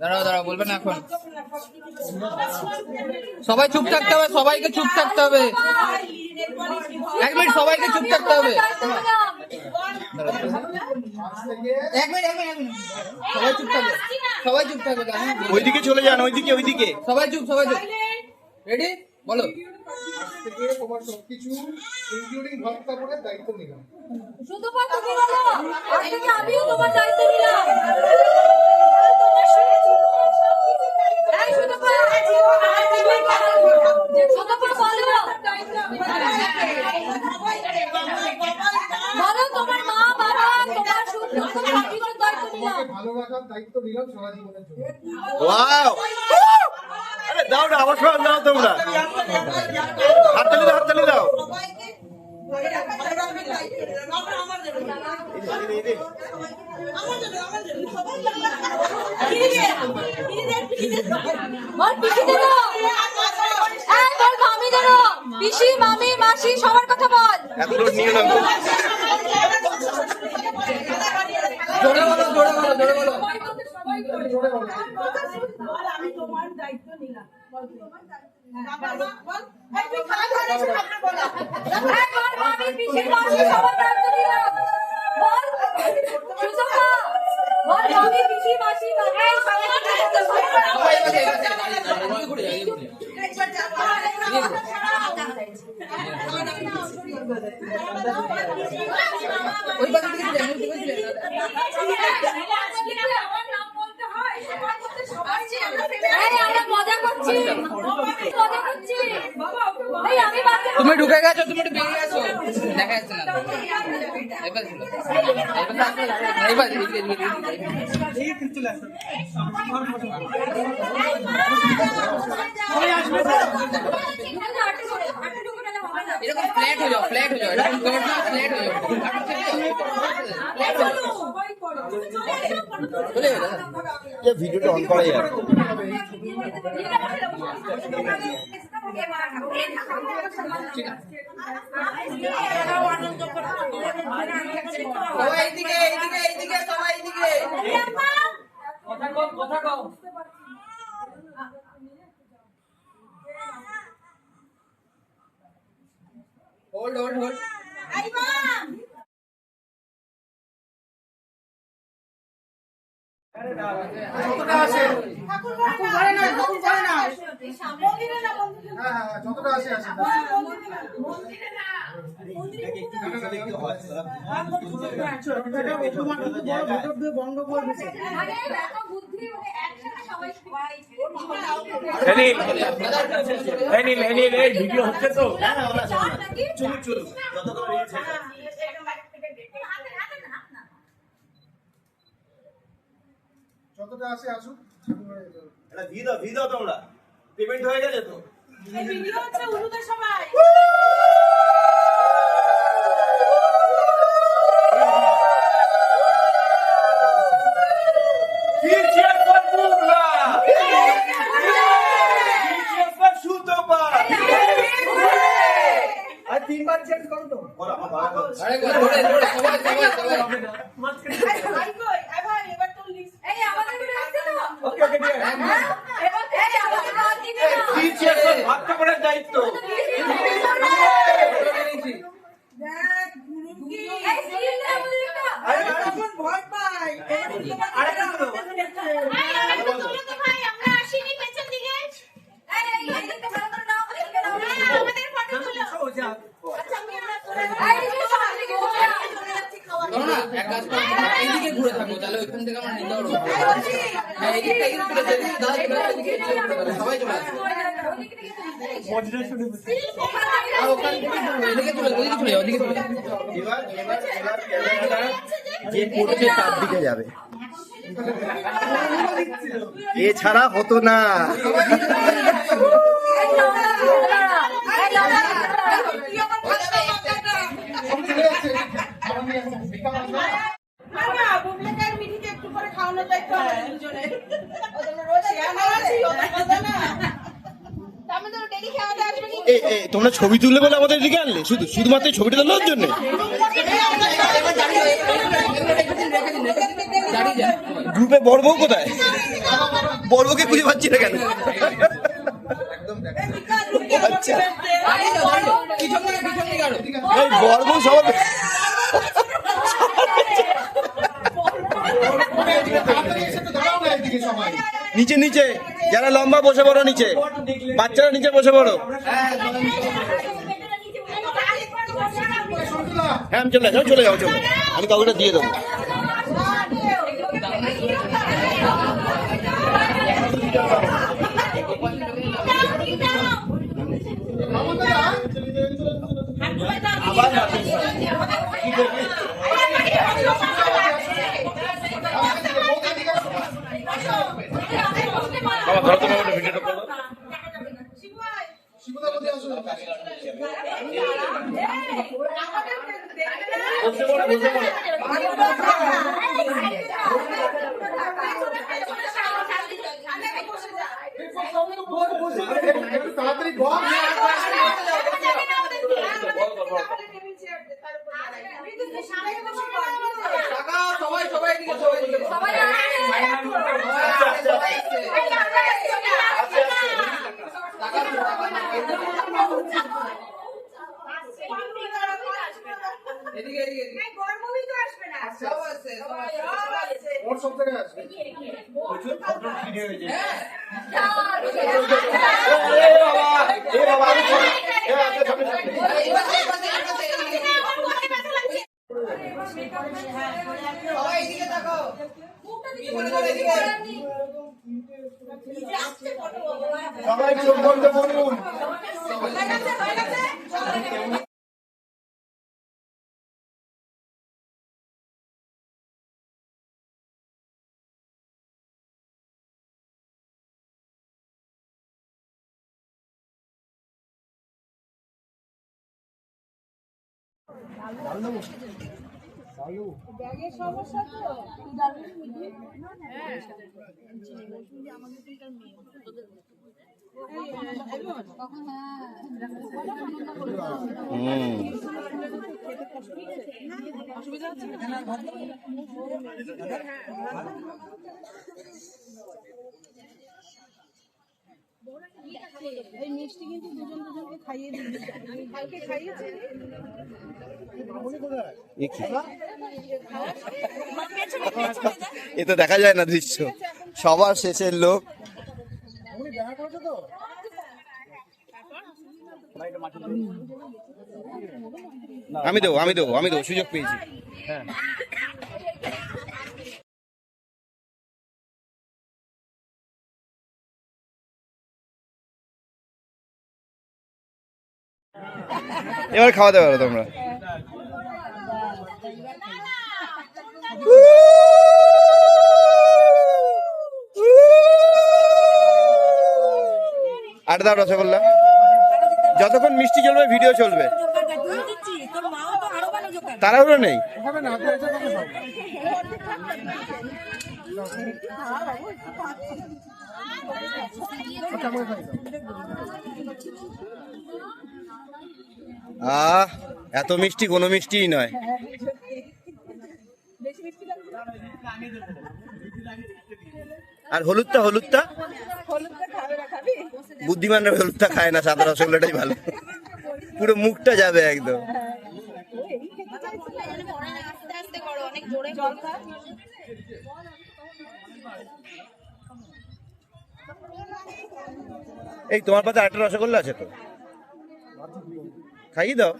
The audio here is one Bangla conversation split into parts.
দাঁড়াও দাঁড়াও, বলবেন না এখন। সবাই চুপ থাকতে হবে, সবাইকে চুপ থাকতে হবে। 1 মিনিট, সবাইকে চুপ থাকতে হবে। 1 মিনিট, সবাই চুপ থাকবে, সবাই চুপ থাকবে। ওইদিকে চলে যান, ওইদিকে। সবাই চুপ, সবাই চুপ। রেডি, বলো। আজ থেকে তোমার সবকিছু ইনক্লুডিং ভাত কাপড়ের দায়িত্ব নিলাম। শুধু তুমি বলো, আজ থেকে আমিও তোমার দায়িত্ব নিলাম। ভালো রাখার দায়িত্ব নিলাম সারা জীবনের জন্য। ওয়াও, আরে দাও না, আমার সঙ্গে দাও তোমরা। হাততালি দাও। পিসি, মামি, মাসি সবার কথা বল। জোরে বলো, জোরে বলো, জোরে বলো। আমি তোমার দায়িত্ব নিলাম। তুমি ঢুকে গেছো, তুমি একটু বেরিয়ে গেছো, দেখা যাচ্ছে না। এরকম ফ্ল্যাট হয়ে যাও, ফ্ল্যাট হয়ে যাও, এরকম ফ্ল্যাট হয়ে যাও। ভিডিওটা অন করা যায়। সবাই এইদিকে, এইদিকে, এইদিকে, সবাই এইদিকে। কথা কও। Hold, hold, hold. যতটা আসে যতটা আসে আসে। ভিডিও হচ্ছে তো। যতটা আসে আসুক। এটা ভি দাও তোমরা। পেমেন্ট হয়ে গেছে তো? এই ভিডিও হচ্ছে উলুদের সবাই। তিনবার চেঞ্জ করো তো। আরে জোরে জোরে, সবাই সবাই সবাই। এবার তো লিস্ট। এই আমাদের ভিডিও আছে তো? ওকে ওকে ঠিক আছে। এই আমাদের রাত দিকে না। কি চেয়ার ভাত কাপড়ের দায়িত্ব। দেখ গুরু কি এই সিন দে আমাদের একটা। আরে এখন ভয় পাই। আরে তোমরা তো ভাই আমরা আসিনি পেছন দিকে। এই দিকে ভালো করে নাও, এদিকে নাও। আমাদের ফটো তুলো। আচ্ছা আমি আমরা করে এই দিকে সবাই দিকে চলে যাও। শোনো না, এক কাজ করো, এইদিকে ঘুরে থাকো, তাহলে ওইখান থেকে আমরা নিতে পারবো। হ্যাঁ, এইদিকে ঘুরে যাবে, এইদিকে সবাই চলে আসবে। আর ওখান থেকে এদিকে চলে যাও, ওইদিকে চলে যাও, ওইদিকে চলে যাও। এবার ক্যামেরাটা যে করছে তার দিকে যাবে। এছাড়া হতো না। চলে যাচ্ছে। তোমরা ছবি তুললে বলে আমাদের এদিকে আনলে শুধুমাত্র এই ছবিটা তোলার জন্য? এবার দাঁড়িয়ে যান গ্রুপে বড় বউ কোথায়? বড় বউকে খুঁজে পাচ্ছি না কেন? আচ্ছা পিছন দিকে আরো এই বড় বউ সবার তাড়াতাড়ি এসে তো দাঁড়াও না এদিকে সবাই। নিচে নিচে, যারা লম্বা বসে পড়ো নিচে, বাচ্চারা নিচে বসে পড়ো। সন্তুলা, হ্যাঁ আমি চলে যাও, চলে যাও, চলে যাও। আমি কাউকে দিয়ে দেবো। শিবুদা বলে আসো। একটু তাড়াতাড়ি বল। টাকা সবাই এদিকে এদিকে ওর সব জায়গায় আসবে। সবাই চোখ বন্ধ করুন। ব্যাগের সমস্যা তো অসুবিধা আছে। এই মিষ্টি কিন্তু দুজনকে খাইয়ে দিবি। আমি কালকে খাইয়েছি। এ তো দেখা যায় না দৃশ্য, সবার শেষের লোক। আমি দেবো সুযোগ পেয়েছি। হ্যাঁ এবার খাওয়া দাওয়া করো তোমরা। আর দাও রসগোল্লা, যতক্ষণ মিষ্টি চলবে ভিডিও চলবে, তাড়াহুড়ো নেই। এত মিষ্টি কোনো মিষ্টিই নয়। আর হলুদটা বুদ্ধিমানরা হলুদটা খায় না, সাদা রসগোল্লাটাই ভালো, পুরো মুখটা যাবে একদম। এই তোমার পাতে আরেকটা রসগোল্লা আছে তো, খাইয়ে দাও।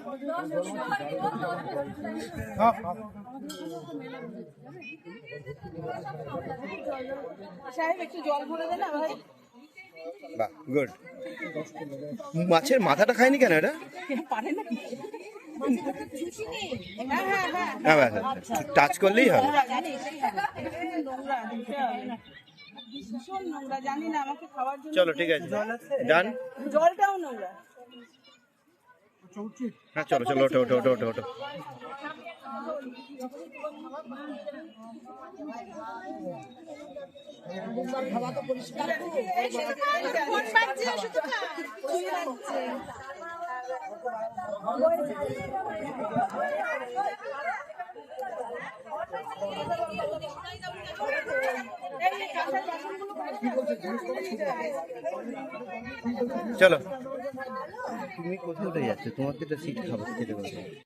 বাহ গুড। মাছের মাথাটা খায়নি কেন এটা? হ্যাঁ টাচ করলেই হবে। চলো ঠিক আছে, ডান। জলটাও নোংরা। হ্যাঁ চলো ওঠো। খাওয়া তো পরিষ্কার। চলো। তুমি কোথায় উঠে যাচ্ছ? তোমার তো একটা সিট খাবার খেতে পারবে।